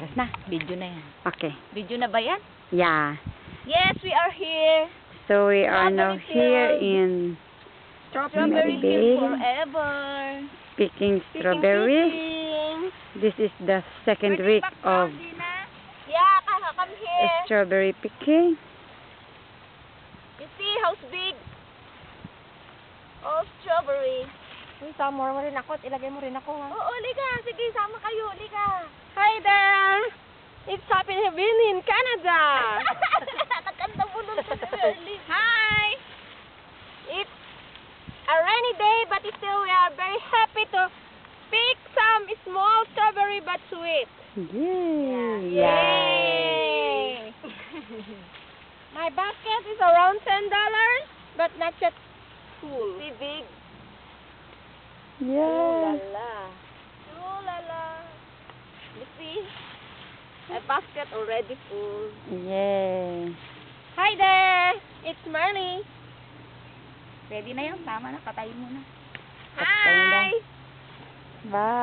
Oras na. Video na yan. Okay. Video na ba yan? Yeah. Yes, we are here. So we are now Strawberry here field. in Strawberry Maybe. field forever. picking strawberries. This is the second week of Yeah, come here. strawberry picking. You see how big? Oh, strawberry. Uy, sama mo rin ako at ilagay mo rin ako, ha? Oo, liga. Sige, sama kayo. Liga. Hi there! It's Happy Heaven in Canada! Nakakanda mo nun sa early. Hi! It's a rainy day, but still we are very happy to pick some small strawberry but sweet. Yay! Yay! My basket is around $10, but not yet full. See, big. Yeah. Ooh la la. You see? My basket already full. Yay. Hi there! It's Marley. Ready na yan? Tama na. Patayin mo na. Patay na. Hi! Bye.